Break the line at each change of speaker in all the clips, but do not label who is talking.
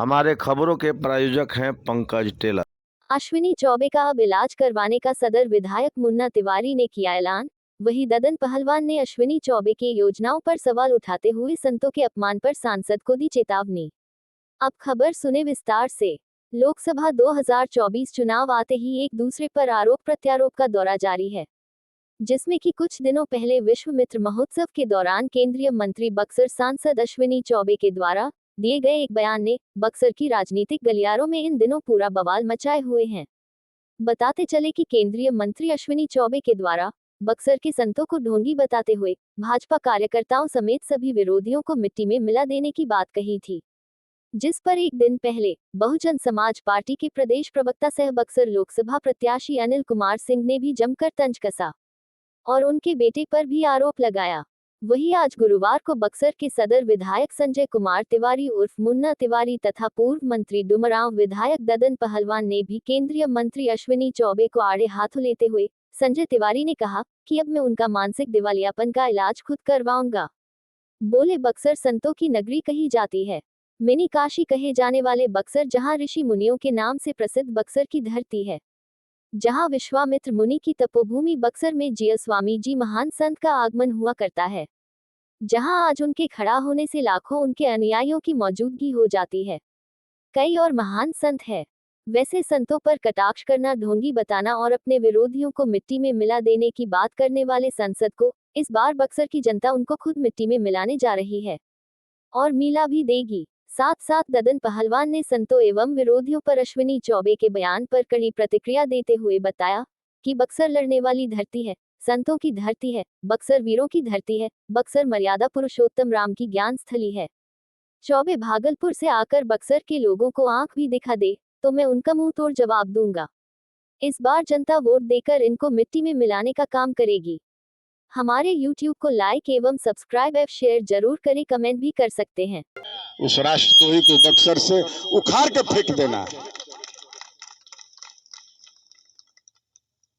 हमारे खबरों के प्रायोजक हैं पंकज टेलर।
अश्विनी चौबे का अब इलाज करवाने का सदर विधायक मुन्ना तिवारी ने किया ऐलान। वहीं ददन पहलवान ने अश्विनी चौबे की योजनाओं पर सवाल उठाते हुए संतों के अपमान पर सांसद को दी चेतावनी। अब खबर सुने विस्तार से। लोकसभा 2024 चुनाव आते ही एक दूसरे पर आरोप प्रत्यारोप का दौरा जारी है, जिसमें कि कुछ दिनों पहले विश्व मित्र महोत्सव के दौरान केंद्रीय मंत्री बक्सर सांसद अश्विनी चौबे के द्वारा दिए गए एक बयान ने बक्सर की राजनीतिक गलियारों में इन दिनों पूरा बवाल मचाए हुए हैं। बताते चले कि केंद्रीय मंत्री अश्विनी चौबे के द्वारा बक्सर के संतों को ढोंगी बताते हुए भाजपा कार्यकर्ताओं समेत सभी विरोधियों को मिट्टी में मिला देने की बात कही थी, जिस पर एक दिन पहले बहुजन समाज पार्टी के प्रदेश प्रवक्ता सह बक्सर लोकसभा प्रत्याशी अनिल कुमार सिंह ने भी जमकर तंज कसा और उनके बेटे पर भी आरोप लगाया। वहीं आज गुरुवार को बक्सर के सदर विधायक संजय कुमार तिवारी उर्फ मुन्ना तिवारी तथा पूर्व मंत्री डुमरांव विधायक ददन पहलवान ने भी केंद्रीय मंत्री अश्विनी चौबे को आड़े हाथों लेते हुए संजय तिवारी ने कहा कि अब मैं उनका मानसिक दिवालियापन का इलाज खुद करवाऊंगा। बोले, बक्सर संतों की नगरी कही जाती है, मिनी काशी कहे जाने वाले बक्सर, जहां ऋषि मुनियों के नाम से प्रसिद्ध बक्सर की धरती है, जहां विश्वामित्र मुनि की तपोभूमि बक्सर में जिया स्वामी जी महान संत का आगमन हुआ करता है, जहां आज उनके खड़ा होने से लाखों उनके अनुयायियों की मौजूदगी हो जाती है। कई और महान संत है। वैसे संतों पर कटाक्ष करना, ढोंगी बताना और अपने विरोधियों को मिट्टी में मिला देने की बात करने वाले सांसद को इस बार बक्सर की जनता उनको खुद मिट्टी में मिलाने जा रही है और मिला भी देगी। साथ साथ ददन पहलवान ने संतों एवं विरोधियों पर अश्विनी चौबे के बयान पर कड़ी प्रतिक्रिया देते हुए बताया कि बक्सर लड़ने वाली धरती है, संतों की धरती है, बक्सर वीरों की धरती है, बक्सर मर्यादा पुरुषोत्तम राम की ज्ञान स्थली है। चौबे भागलपुर से आकर बक्सर के लोगों को आंख भी दिखा दे तो मैं उनका मुंह तोड़ जवाब दूंगा। इस बार जनता वोट देकर इनको मिट्टी में मिलाने का काम करेगी। हमारे YouTube को लाइक एवं सब्सक्राइब एवं शेयर जरूर करें, कमेंट भी कर सकते हैं।
उस राष्ट्रद्रोही को बक्सर से उखाड़ के फेंक देना।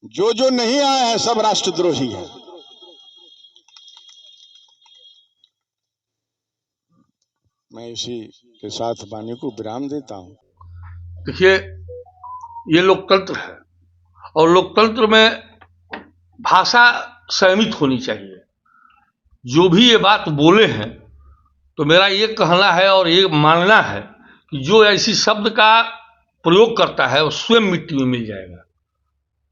जो नहीं आए हैं सब राष्ट्रद्रोही है। मैं इसी के साथ वाणी को विराम देता हूं।
देखिए, ये लोकतंत्र है और लोकतंत्र में भाषा संयमित होनी चाहिए। जो भी ये बात बोले हैं तो मेरा ये कहना है और ये मानना है कि जो ऐसी शब्द का प्रयोग करता है वो स्वयं मिट्टी में मिल जाएगा।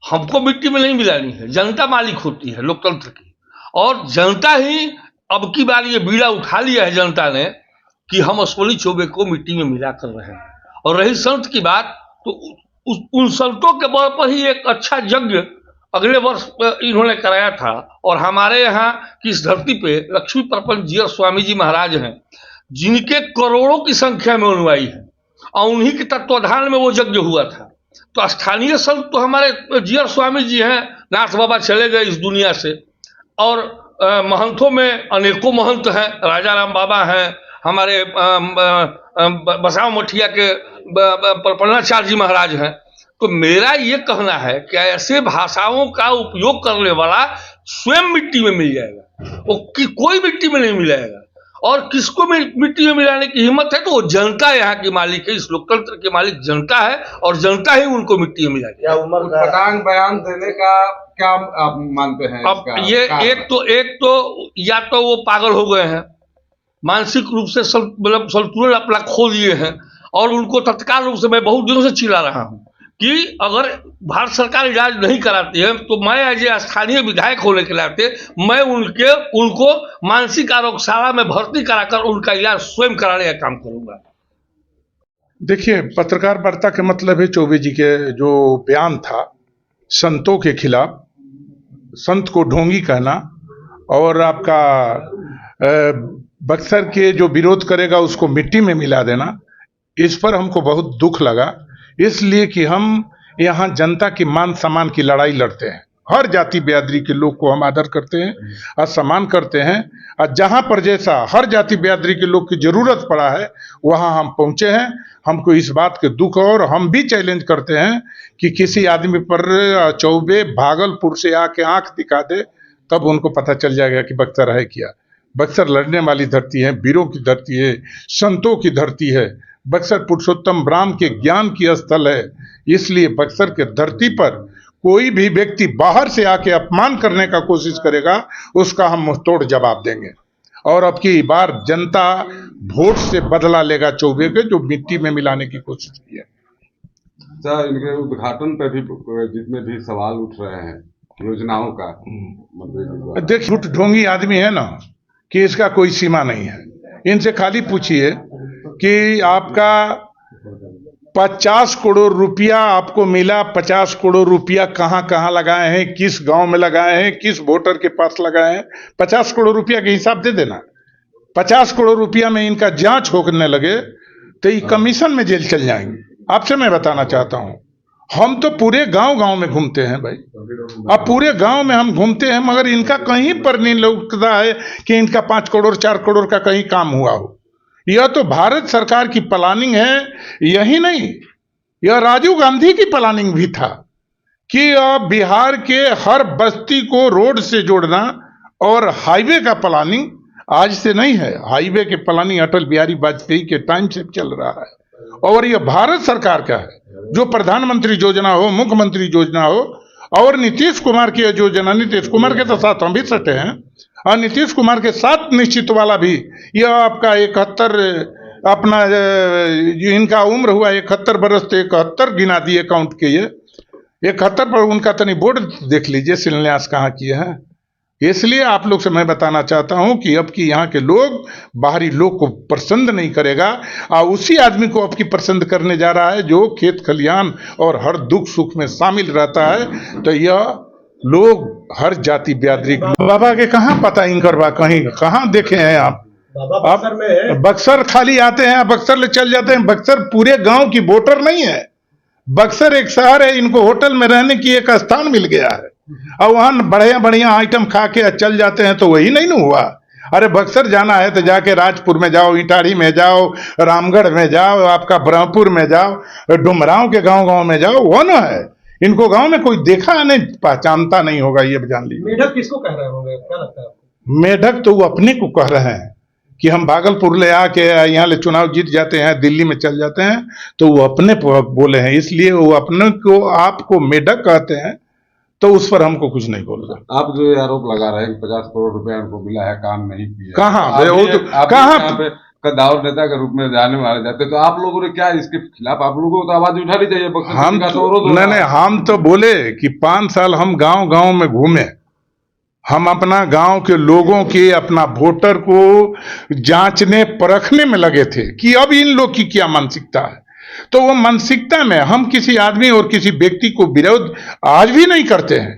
हमको मिट्टी में नहीं मिलानी है, जनता मालिक होती है लोकतंत्र की, और जनता ही अब की बार ये बीड़ा उठा लिया है जनता ने कि हम अश्विनी चौबे को मिट्टी में मिला कर रहे हैं। और रही संत की बात, तो उन संतों के बल पर ही एक अच्छा यज्ञ अगले वर्ष इन्होंने कराया था। और हमारे यहाँ की इस धरती पे लक्ष्मी प्रपंच जिया स्वामी जी महाराज हैं, जिनके करोड़ों की संख्या में अनुयायी हैं, और उन्हीं के तत्वाधान में वो यज्ञ हुआ था। तो स्थानीय संत तो हमारे जिया स्वामी जी हैं, नाथ बाबा चले गए इस दुनिया से, और महंतों में अनेकों महंत हैं, राजा राम बाबा हैं, हमारे बसाव मठिया के प्रपन्नाचार्य जी महाराज हैं। तो मेरा ये कहना है कि ऐसे भाषाओं का उपयोग करने वाला स्वयं मिट्टी में मिल जाएगा, वो कोई मिट्टी में नहीं मिलाएगा। और किसको मिट्टी में मिलाने की हिम्मत है तो वो जनता यहाँ की मालिक है, इस लोकतंत्र के मालिक जनता है और जनता ही उनको मिट्टी में मिलाएगी।
पटांग बयान देने का क्या आप मानते हैं?
अब ये एक तो या तो वो पागल हो गए हैं, मानसिक रूप से मतलब संतुलन अपना खो दिए हैं, और उनको तत्काल रूप से मैं बहुत दिनों से चिल्ला रहा हूं कि अगर भारत सरकार इलाज नहीं कराती है तो मैं एज ए स्थानीय विधायक होने के नाते मैं उनको मानसिक आरोग्यशाला में भर्ती कराकर उनका इलाज स्वयं कराने का काम करूंगा।
देखिए, पत्रकार वार्ता के मतलब है चौबे जी के जो बयान था संतों के खिलाफ, संत को ढोंगी कहना और आपका बक्सर के जो विरोध करेगा उसको मिट्टी में मिला देना, इस पर हमको बहुत दुख लगा। इसलिए कि हम यहाँ जनता की मान सम्मान की लड़ाई लड़ते हैं। हर जाति बिरादरी के लोग को हम आदर करते हैं और सम्मान करते हैं, और जहाँ पर जैसा हर जाति बिरादरी के लोग की जरूरत पड़ा है वहाँ हम पहुँचे हैं। हमको इस बात के दुख, और हम भी चैलेंज करते हैं कि किसी आदमी पर चौबे भागलपुर से आके आंख दिखा दे तब उनको पता चल जाएगा कि बक्सर है क्या। बक्सर लड़ने वाली धरती है, वीरों की धरती है, संतों की धरती है। बक्सर पुरुषोत्तम राम के ज्ञान की स्थल है, इसलिए बक्सर के धरती पर कोई भी व्यक्ति बाहर से आके अपमान करने का कोशिश करेगा, उसका हम मुंहतोड़ जवाब देंगे। और अब की बार जनता वोट से बदला लेगा चौबे के, जो मिट्टी में मिलाने की कोशिश की है।
सर, इनके उद्घाटन पे भी जितने भी सवाल उठ रहे हैं योजनाओं का, मंत्री जी द्वारा।
देखिए, झूठ ढोंगी आदमी है ना कि इसका कोई सीमा नहीं है। इनसे खाली पूछिए कि आपका 50 करोड़ रुपया आपको मिला, 50 करोड़ रुपया कहां कहां लगाए हैं, किस गांव में लगाए हैं, किस वोटर के पास लगाए हैं, 50 करोड़ रुपया के हिसाब दे देना। 50 करोड़ रुपया में इनका जांच होने लगे तो ये कमीशन में जेल चल जाएंगे। आपसे मैं बताना चाहता हूं, हम तो पूरे गांव गांव में घूमते हैं भाई, अब पूरे गांव में हम घूमते हैं, मगर इनका कहीं पर नहीं लगता है कि इनका 5 करोड़ 4 करोड़ का कहीं काम हुआ हो। यह तो भारत सरकार की प्लानिंग है। यही नहीं, यह राजीव गांधी की प्लानिंग भी था कि बिहार के हर बस्ती को रोड से जोड़ना, और हाईवे का प्लानिंग आज से नहीं है, हाईवे के प्लानिंग अटल बिहारी वाजपेयी के टाइम से चल रहा है। और यह भारत सरकार का है, जो प्रधानमंत्री योजना हो, मुख्यमंत्री योजना हो, और नीतीश कुमार की योजना, नीतीश कुमार के तो साथ हम भी सटे हैं, और नीतीश कुमार के साथ निश्चित वाला भी, यह आपका 71 अपना इनका उम्र हुआ 71 बरस, तो 71 गिना दिए अकाउंट के, ये 71 पर उनका तनी बोर्ड देख लीजिए शिलान्यास कहाँ किए हैं। इसलिए आप लोग से मैं बताना चाहता हूं कि अब की यहाँ के लोग बाहरी लोग को पसंद नहीं करेगा, और उसी आदमी को अब की पसंद करने जा रहा है जो खेत खलियान और हर दुख सुख में शामिल रहता है। तो यह लोग हर जाति बिरादरी, बाबा के कहाँ पता इनकर बा, कहीं कहाँ देखे हैं आप?
बक्सर में है।
बक्सर खाली आते हैं, बक्सर ले चल जाते हैं। बक्सर पूरे गांव की वोटर नहीं है, बक्सर एक शहर है, इनको होटल में रहने की एक स्थान मिल गया है, और वहां बढ़िया बढ़िया आइटम खा के चल जाते हैं, तो वही नहीं ना हुआ। अरे बक्सर जाना है तो जाके राजपुर में जाओ, इटाढ़ी में जाओ, रामगढ़ में जाओ, आपका ब्रह्मपुर में जाओ, डुमरांव के गांव गांव में जाओ, वो ना है। इनको गांव में कोई देखा नहीं, पहचानता नहीं होगा, ये जान लीजिए।
मेढक किसको कह रहे होंगे, क्या लगता है आपको?
मेढक तो वो अपने को कह रहे हैं कि हम भागलपुर ले आके यहाँ ले चुनाव जीत जाते हैं, दिल्ली में चल जाते हैं, तो वो अपने बोले हैं, इसलिए वो अपने को आपको मेढक कहते हैं, तो उस पर हमको कुछ नहीं बोलना।
आप जो आरोप लगा रहे हैं कि 50 करोड़ रुपया उनको मिला है, काम नहीं किया,
कहाँ
कहाँ कदावर नेता के रूप में जाने मारे जाते, तो आप लोगों ने क्या इसके खिलाफ, आप लोगों को तो आवाज उठानी चाहिए।
हम नहीं, हम तो बोले कि 5 साल हम गांव गांव में घूमे, हम अपना गांव के लोगों के, अपना वोटर को जांचने परखने में लगे थे कि अब इन लोग की क्या मानसिकता है। तो वो मानसिकता में हम किसी आदमी और किसी व्यक्ति को विरोध आज भी नहीं करते हैं,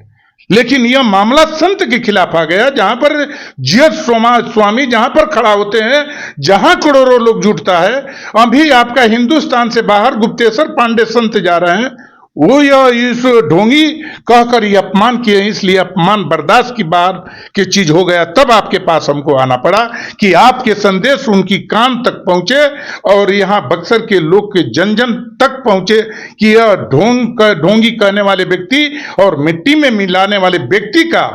लेकिन यह मामला संत के खिलाफ आ गया, जहां पर जीएस स्वामी जहां पर खड़ा होते हैं, जहां करोड़ों लोग जुटता है। अभी आपका हिंदुस्तान से बाहर गुप्तेश्वर पांडे संत जा रहे हैं, वो यह इस ढोंगी कहकर ये अपमान किए, इसलिए अपमान बर्दाश्त की बात की चीज हो गया। तब आपके पास हमको आना पड़ा कि आपके संदेश उनकी कान तक पहुंचे, और यहाँ बक्सर के लोग के जन जन तक पहुंचे कि यह ढोंगी कहने वाले व्यक्ति और मिट्टी में मिलाने वाले व्यक्ति का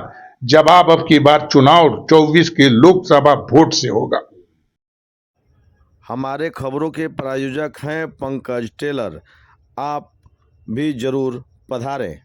जवाब अब की बार चुनाव 24 के लोकसभा वोट से होगा।
हमारे खबरों के प्रायोजक हैं पंकज टेलर। आप भी जरूर पधारें।